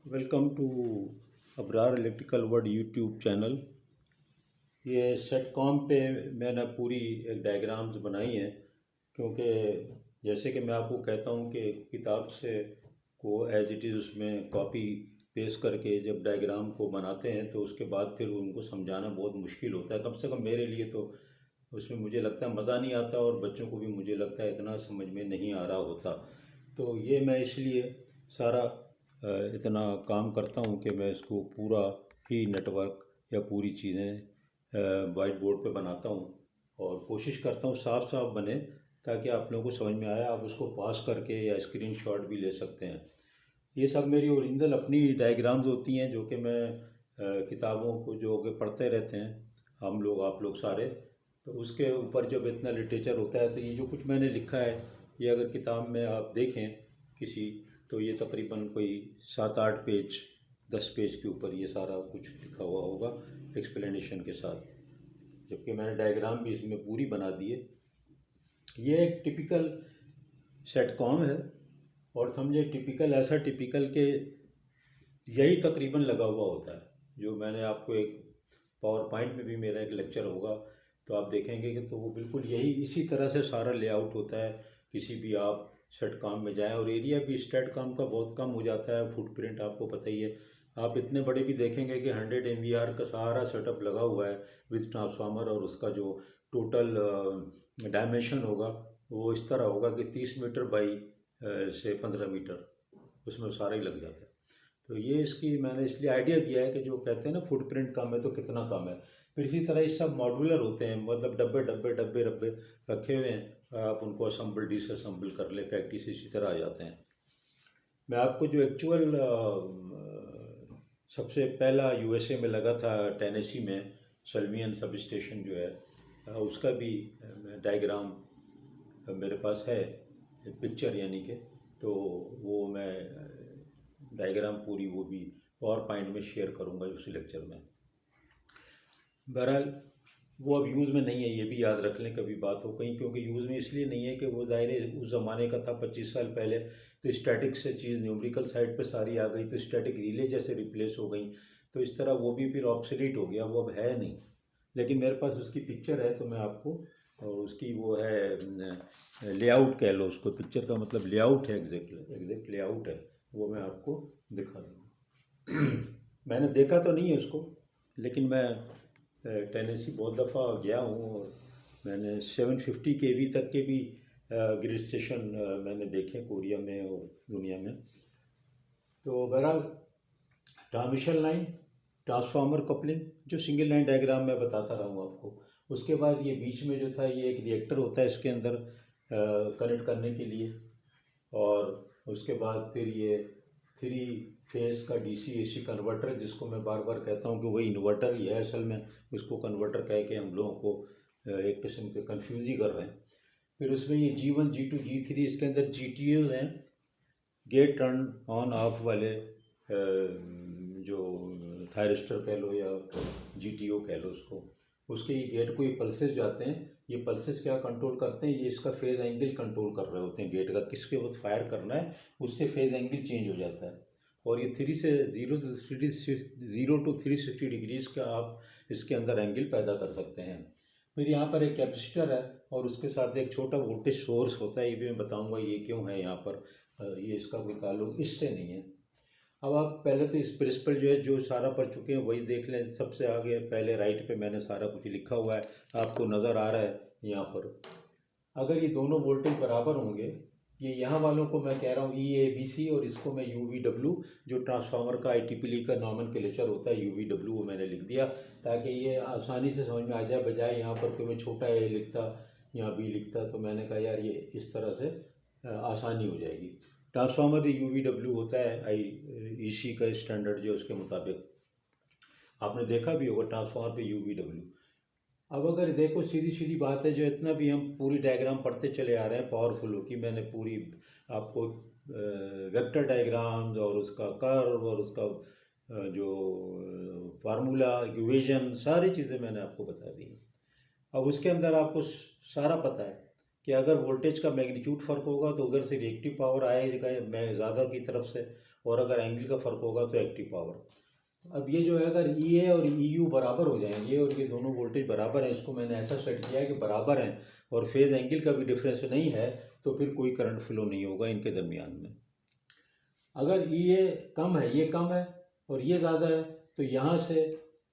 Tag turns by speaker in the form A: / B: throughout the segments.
A: Welcome to Abrar electrical world YouTube channel. ये STATCOM पे मैंने पूरी एक डायग्राम्स बनाई हैं, क्योंकि जैसे कि मैं आपको कहता हूँ कि किताब से को एज इट इज़ उसमें कॉपी पेस्ट करके जब डायग्राम को बनाते हैं तो उसके बाद फिर उनको समझाना बहुत मुश्किल होता है। कम से कम मेरे लिए तो उसमें मुझे लगता है मज़ा नहीं आता, और बच्चों को भी मुझे लगता है इतना समझ में नहीं आ रहा होता। तो ये मैं इसलिए सारा इतना काम करता हूँ कि मैं इसको पूरा ही नेटवर्क या पूरी चीज़ें वाइट बोर्ड पे बनाता हूँ, और कोशिश करता हूँ साफ साफ बने, ताकि आप लोगों को समझ में आए। आप उसको पास करके या स्क्रीनशॉट भी ले सकते हैं। ये सब मेरी ओरिजिनल अपनी डायग्राम्स होती हैं, जो कि मैं किताबों को जो कि पढ़ते रहते हैं हम लोग, आप लोग सारे। तो उसके ऊपर जब इतना लिटरेचर होता है तो ये जो कुछ मैंने लिखा है, ये अगर किताब में आप देखें किसी, तो ये तकरीबन कोई 7-8 पेज 10 पेज के ऊपर ये सारा कुछ लिखा हुआ होगा एक्सप्लेनेशन के साथ, जबकि मैंने डायग्राम भी इसमें पूरी बना दी है। ये एक टिपिकल सेटकॉम है, और समझे टिपिकल ऐसा टिपिकल के यही तकरीबन लगा हुआ होता है। जो मैंने आपको एक पावर पॉइंट में भी मेरा एक लेक्चर होगा तो आप देखेंगे कि तो वो बिल्कुल यही इसी तरह से सारा लेआउट होता है। किसी भी आप सेटकॉम में जाएं, और एरिया भी स्टेटकॉम का बहुत कम हो जाता है, फुटप्रिंट आपको पता ही है। आप इतने बड़े भी देखेंगे कि 100 MVAR का सारा सेटअप लगा हुआ है विद ट्रांसफार्मर, और उसका जो टोटल डायमेंशन होगा वो इस तरह होगा कि 30 मीटर बाई से 15 मीटर, उसमें सारा ही लग जाता है। तो ये इसकी मैंने इसलिए आइडिया दिया है कि जो कहते हैं ना फुटप्रिंट कम है तो कितना कम है। फिर इसी तरह ये सब मॉड्यूलर होते हैं, मतलब डब्बे डब्बे डब्बे डब्बे रखे हुए हैं, और आप उनको असेंबल डिसअसेंबल कर ले, फैक्ट्री से इसी तरह आ जाते हैं। मैं आपको जो एक्चुअल सबसे पहला यूएसए में लगा था टेनेसी में, सल्वियन सब स्टेशन जो है, उसका भी डायग्राम मेरे पास है, पिक्चर यानी कि। तो वो मैं डायग्राम पूरी वो भी पावर पॉइंट में शेयर करूँगा उसी लेक्चर में। बहरहाल वो अब यूज़ में नहीं है, ये भी याद रख लें कभी बात हो कहीं, क्योंकि यूज़ में इसलिए नहीं है कि वो ज़ाहिर है उस ज़माने का था 25 साल पहले, तो स्टैटिक से चीज़ न्यूमेरिकल साइड पे सारी आ गई, तो स्टैटिक रिले जैसे रिप्लेस हो गई, तो इस तरह वो भी फिर ऑब्सोलीट हो गया, वो अब है नहीं। लेकिन मेरे पास उसकी पिक्चर है, तो मैं आपको, और उसकी वो है लेआउट कह लो उसको, पिक्चर का मतलब लेआउट है, एग्जैक्ट लेआउट है, वो मैं आपको दिखा दूँगा। मैंने देखा तो नहीं है उसको, लेकिन मैं टेनेसी बहुत दफ़ा गया हूँ, और मैंने 750 kV तक के भी ग्रिड स्टेशन मैंने देखे कोरिया में और दुनिया में। तो बहरहाल ट्रांसमिशन लाइन, ट्रांसफार्मर कपलिंग, जो सिंगल लाइन डायग्राम मैं बताता रहा हूँ आपको। उसके बाद ये बीच में जो था, ये एक रिएक्टर होता है इसके अंदर कनेक्ट करने के लिए, और उसके बाद फिर ये 3 फेस का DC AC कन्वर्टर, जिसको मैं बार बार कहता हूँ कि वही इन्वर्टर ही है असल में, उसको कन्वर्टर कह के हम लोगों को एक किस्म के कंफ्यूज ही कर रहे हैं। फिर उसमें ये G1 G2 G3, इसके अंदर GTOs हैं, गेट टर्न ऑन ऑफ वाले, जो थायरिस्टर कह लो या GTO कह लो उसको, उसके ये गेट को ये पल्सेस जाते हैं। ये पल्सेस क्या कंट्रोल करते हैं, ये इसका फेज़ एंगल कंट्रोल कर रहे होते हैं गेट का, किसके वक्त फायर करना है, उससे फेज़ एंगल चेंज हो जाता है। और ये 0 to 360 डिग्रीज़ का आप इसके अंदर एंगल पैदा कर सकते हैं। फिर यहाँ पर एक कैपेसिटर है, और उसके साथ एक छोटा वोल्टेज सोर्स होता है, ये भी मैं बताऊँगा ये क्यों है यहाँ पर। ये इसका कोई ताल्लुक इससे नहीं है। अब आप पहले तो इस प्रिंसिपल जो है, जो सारा पढ़ चुके हैं वही देख लें। सबसे आगे पहले राइट पे मैंने सारा कुछ लिखा हुआ है, आपको नज़र आ रहा है यहाँ पर। अगर ये दोनों वोल्टेज बराबर होंगे, ये यहाँ वालों को मैं कह रहा हूँ EABC, और इसको मैं UVW, जो ट्रांसफार्मर का IEEE का नॉमेनक्लेचर होता है UVW, वो मैंने लिख दिया ताकि ये आसानी से समझ में आ जाए। बजाय यहाँ पर कोई मैं छोटा A लिखता, यहाँ B लिखता, तो मैंने कहा यार ये इस तरह से आसानी हो जाएगी। ट्रांसफार्मर भी UVW होता है, IEC का स्टैंडर्ड जो उसके मुताबिक, आपने देखा भी होगा ट्रांसफार्मर पे UVW। अब अगर देखो सीधी सीधी बात है, जो इतना भी हम पूरी डायग्राम पढ़ते चले आ रहे हैं पावरफुल हो, कि मैंने पूरी आपको वेक्टर डायग्राम्स और उसका कर्व और उसका जो फार्मूला इक्वेशन, सारी चीज़ें मैंने आपको बता दी। अब उसके अंदर आपको सारा पता है कि अगर वोल्टेज का मैग्नीट्यूड फ़र्क होगा तो उधर से रिएक्टिव पावर आएगा मैं ज़्यादा की तरफ से, और अगर एंगल का फ़र्क होगा तो एक्टिव पावर। अब ये जो है अगर ई ए और ई यू बराबर हो जाएं, ये और ये दोनों वोल्टेज बराबर हैं, इसको मैंने ऐसा सेट किया है कि बराबर हैं और फेज़ एंगल का भी डिफरेंस नहीं है, तो फिर कोई करंट फ्लो नहीं होगा इनके दरमियान में। अगर ई ए कम है, ये कम है और ये ज़्यादा है, तो यहाँ से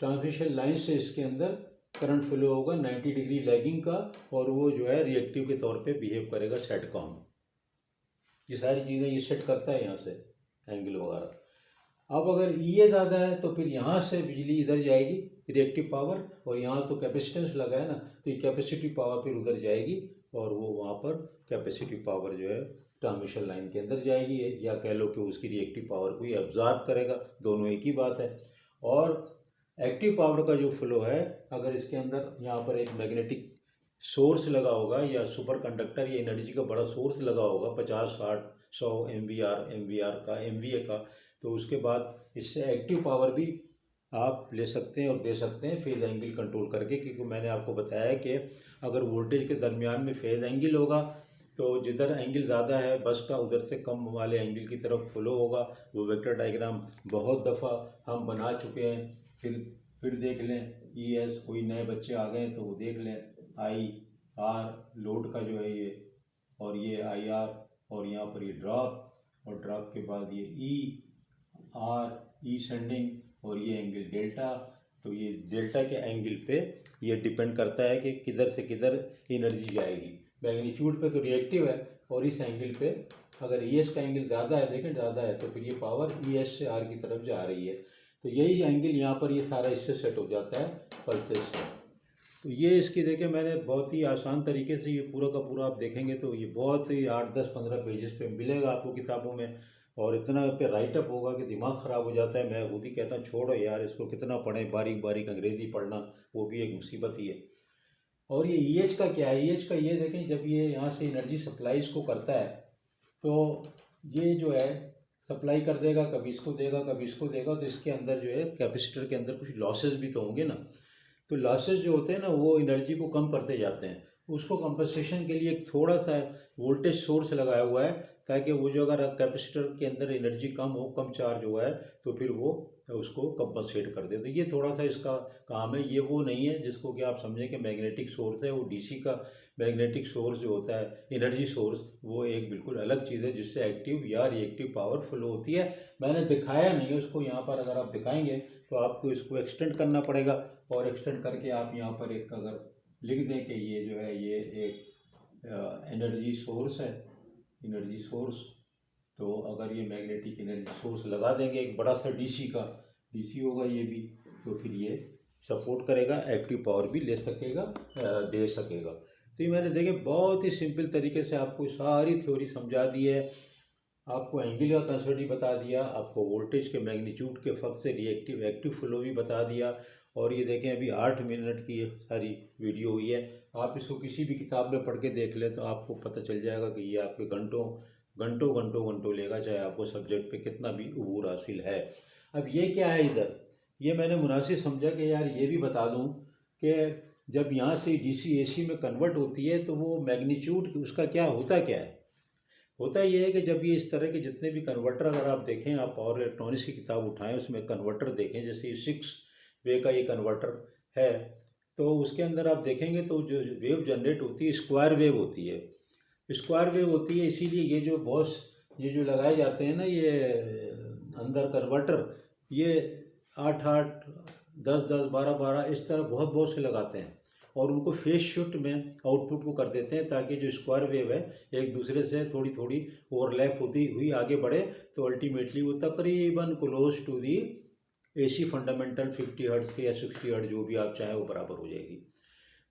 A: ट्रांसमिशन लाइन से इसके अंदर करंट फ्लो होगा 90 डिग्री लैगिंग का, और वो जो है रिएक्टिव के तौर पे बिहेव करेगा सेटकॉम। ये सारी चीज़ें ये सेट करता है यहाँ से एंगल वगैरह। अब अगर ई ए ज़्यादा है तो फिर यहाँ से बिजली इधर जाएगी रिएक्टिव पावर, और यहाँ तो कैपेसिटेंस लगा है ना, तो ये कैपेसिटिव पावर फिर उधर जाएगी और वो वहाँ पर कैपेसिटिव पावर जो है ट्रांसमिशन लाइन के अंदर जाएगी, या कह लो कि उसकी रिएक्टिव पावर को ही एब्जॉर्ब करेगा, दोनों एक ही बात है। और एक्टिव पावर का जो फ्लो है, अगर इसके अंदर यहाँ पर एक मैग्नेटिक सोर्स लगा होगा या सुपर कंडक्टर या एनर्जी का बड़ा सोर्स लगा होगा 50, 60, 100 एम वी ए का, तो उसके बाद इससे एक्टिव पावर भी आप ले सकते हैं और दे सकते हैं फेज़ एंगल कंट्रोल करके, क्योंकि मैंने आपको बताया कि अगर वोल्टेज के दरमियान में फेज़ एंगल होगा तो जिधर एंगल ज़्यादा है बस का उधर से कम वाले एंगल की तरफ फ्लो होगा। वो वेक्टर डायग्राम बहुत दफ़ा हम बना चुके हैं, फिर देख लें। ई एस कोई नए बच्चे आ गए तो वो देख लें। आई आर लोड का जो है ये, और ये आई आर, और यहाँ पर ये ड्रॉप, और ड्रॉप के बाद ये ई आर ई सेंडिंग, और ये एंगल डेल्टा। तो ये डेल्टा के एंगल पे ये डिपेंड करता है कि किधर से किधर एनर्जी जाएगी। मैग्नीट्यूड पे तो रिएक्टिव है, और इस एंगल पे अगर ई एस का एंगल ज़्यादा है, देखें ज़्यादा है, तो फिर ये पावर ई एस से आर की तरफ जा रही है। तो यही एंगल यहाँ पर ये सारा इससे सेट हो जाता है पल्सेस से। तो ये इसकी देखें मैंने बहुत ही आसान तरीके से ये पूरा का पूरा आप देखेंगे तो ये बहुत ही 8, 10, 15 पेजेस पे मिलेगा आपको किताबों में, और इतना पे राइटअप होगा कि दिमाग ख़राब हो जाता है। मैं खुद ही कहता हूँ छोड़ो यार इसको, कितना पढ़ें, बारीक बारीक अंग्रेज़ी पढ़ना वो भी एक मुसीबत ही है। और ये ई एच का क्या है, ई एच का ये देखें, जब ये यहाँ से एनर्जी सप्लाई इसको करता है तो ये जो है सप्लाई कर देगा, कभी इसको देगा कभी इसको देगा, तो इसके अंदर जो है कैपेसिटर के अंदर कुछ लॉसेस भी तो होंगे ना। तो लॉसेस जो होते हैं ना वो एनर्जी को कम करते जाते हैं। उसको कंपनसेशन के लिए एक थोड़ा सा वोल्टेज सोर्स लगाया हुआ है, ताकि वो जो अगर कैपेसिटर के अंदर एनर्जी कम हो, कम चार्ज हुआ है, तो फिर वो उसको कंपनसेट कर दे। तो ये थोड़ा सा इसका काम है। ये वो नहीं है जिसको कि आप समझें कि मैग्नेटिक सोर्स है। वो डीसी का मैग्नेटिक सोर्स जो होता है एनर्जी सोर्स, वो एक बिल्कुल अलग चीज़ है जिससे एक्टिव या रिएक्टिव पावर फ्लो होती है। मैंने दिखाया नहीं है उसको यहाँ पर, अगर आप दिखाएंगे तो आपको इसको एक्सटेंड करना पड़ेगा, और एक्सटेंड करके आप यहाँ पर एक अगर लिख दें कि ये जो है ये एक एनर्जी सोर्स है, एनर्जी सोर्स। तो अगर ये मैग्नेटिक एनर्जी सोर्स लगा देंगे एक बड़ा सा डीसी का, डीसी होगा ये भी, तो फिर ये सपोर्ट करेगा, एक्टिव पावर भी ले सकेगा, दे सकेगा। तो ये मैंने देखे बहुत ही सिंपल तरीके से आपको सारी थ्योरी समझा दी है। आपको एंगल का कंसेप्ट ही बता दिया, आपको वोल्टेज के मैग्नीट्यूड के फ़र्क से रिएक्टिव एक्टिव फ्लो भी बता दिया। और ये देखें अभी 8 मिनट की सारी वीडियो हुई है। आप इसको किसी भी किताब में पढ़ के देख लें तो आपको पता चल जाएगा कि ये आपके घंटों लेगा, चाहे आपको सब्जेक्ट पे कितना भी अबूर हासिल है। अब ये क्या है इधर, ये मैंने मुनासिब समझा कि यार ये भी बता दूं कि जब यहाँ से डीसी एसी में कन्वर्ट होती है तो वो मैग्नीट्यूड उसका क्या है। होता ये है कि जब ये इस तरह के जितने भी कन्वर्टर, अगर आप देखें, आप पावर इलेक्ट्रॉनिक्स की किताब उठाएं उसमें कन्वर्टर देखें, जैसे 6 वे का ये कन्वर्टर है, तो उसके अंदर आप देखेंगे तो जो वेव जनरेट होती है स्क्वायर वेव होती है, स्क्वायर वेव होती है। इसीलिए ये जो बॉस ये जो लगाए जाते हैं ना ये अंदर कन्वर्टर, ये 8-8, 10-10, 12-12 इस तरह बहुत से लगाते हैं, और उनको फेज शिफ्ट में आउटपुट को कर देते हैं, ताकि जो स्क्वायर वेव है एक दूसरे से थोड़ी ओवरलैप होती हुई आगे बढ़े, तो अल्टीमेटली वो तकरीबन close to the AC fundamental 50 hertz के या 60 हर्ट्ज़ जो भी आप चाहें वो बराबर हो जाएगी।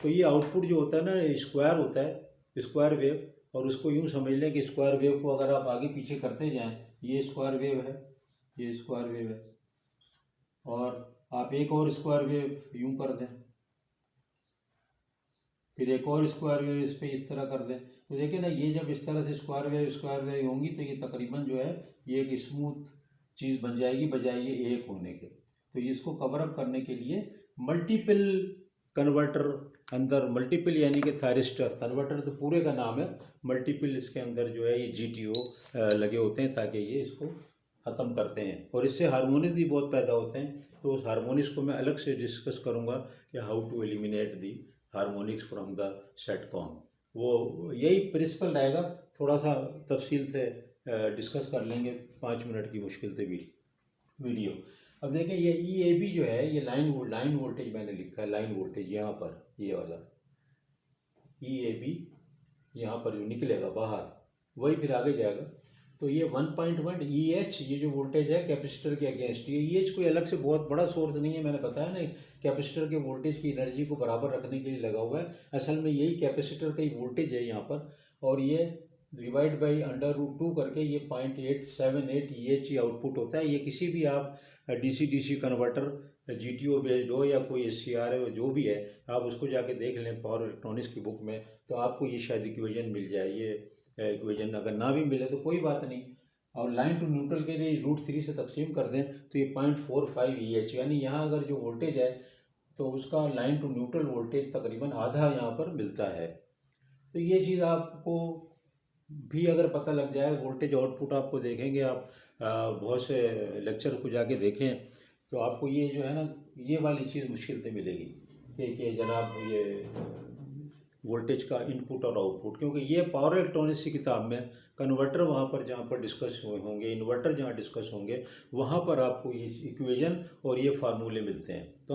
A: तो ये आउटपुट जो होता है ना स्क्वायर होता है, स्क्वायर वेव। और उसको यूँ समझ लें कि स्क्वायर वेव को अगर आप आगे पीछे करते जाएँ, ये स्क्वायर वेव है, ये स्क्वायर वेव है, और आप एक और स्क्वायर वेव यूँ कर दें, फिर एक और स्क्वायर वेव इस पर इस तरह कर दें, तो देखिए ना ये जब इस तरह से स्क्वायर वेव होंगी तो ये तकरीबन जो है ये एक स्मूथ चीज़ बन जाएगी बजाय ये एक होने के। तो ये इसको कवर अप करने के लिए मल्टीपल कन्वर्टर अंदर, मल्टीपल यानी कि थायरिस्टर कन्वर्टर तो पूरे का नाम है, मल्टीपल इसके अंदर जो है ये GTO लगे होते हैं ताकि ये इसको ख़त्म करते हैं और इससे हार्मोनिक्स भी बहुत पैदा होते हैं। तो उस हार्मोनिक्स को मैं अलग से डिस्कस करूँगा कि how to eliminate the harmonics from the STATCOM. वो यही प्रिंसिपल रहेगा, थोड़ा सा तफसील से डिस्कस कर लेंगे 5 मिनट की मुश्किल से भी वीडियो। अब देखें ये EAB जो है ये लाइन वोल्टेज मैंने लिखा है, लाइन वोल्टेज यहाँ पर ये वाला EAB यहाँ पर जो निकलेगा बाहर वही फिर आगे जाएगा। तो ये 1.1 EH ये जो वोल्टेज है कैपेसिटर के अगेंस्ट, ये EH कोई अलग से बहुत बड़ा सोर्स नहीं है, मैंने बताया ना कैपेसिटर के वोल्टेज की एनर्जी को बराबर रखने के लिए लगा हुआ है। असल में यही कैपेसिटर का ही वोल्टेज है यहाँ पर, और ये डिवाइड बाई √2 करके ये 0.878 EH आउटपुट होता है। ये किसी भी आप DC कन्वर्टर GTO बेस्ड हो या कोई SCR है जो भी है, आप उसको जाके देख लें पावर इलेक्ट्रॉनिक्स की बुक में, तो आपको ये शायद इक्वेशन मिल जाए। ये इक्वेशन अगर ना भी मिले तो कोई बात नहीं, और लाइन टू न्यूट्रल के लिए √3 से तकसीम कर दें तो ये 0.45 EH, यानी यहाँ अगर जो वोल्टेज है तो उसका लाइन टू न्यूट्रल वोल्टेज तकरीबन आधा यहाँ पर मिलता है। तो ये चीज़ आपको भी अगर पता लग जाए, वोल्टेज आउटपुट आपको देखेंगे आप बहुत से लेक्चर को जाके देखें तो आपको ये जो है ना ये वाली चीज़ मुश्किल से मिलेगी कि जनाब ये वोल्टेज का इनपुट और आउटपुट, क्योंकि ये पावर इलेक्ट्रॉनिक्स की किताब में कन्वर्टर वहाँ पर जहाँ पर डिस्कस होंगे, इन्वर्टर जहाँ डिस्कस होंगे, वहाँ पर आपको ये इक्वेशन और ये फार्मूले मिलते हैं। तो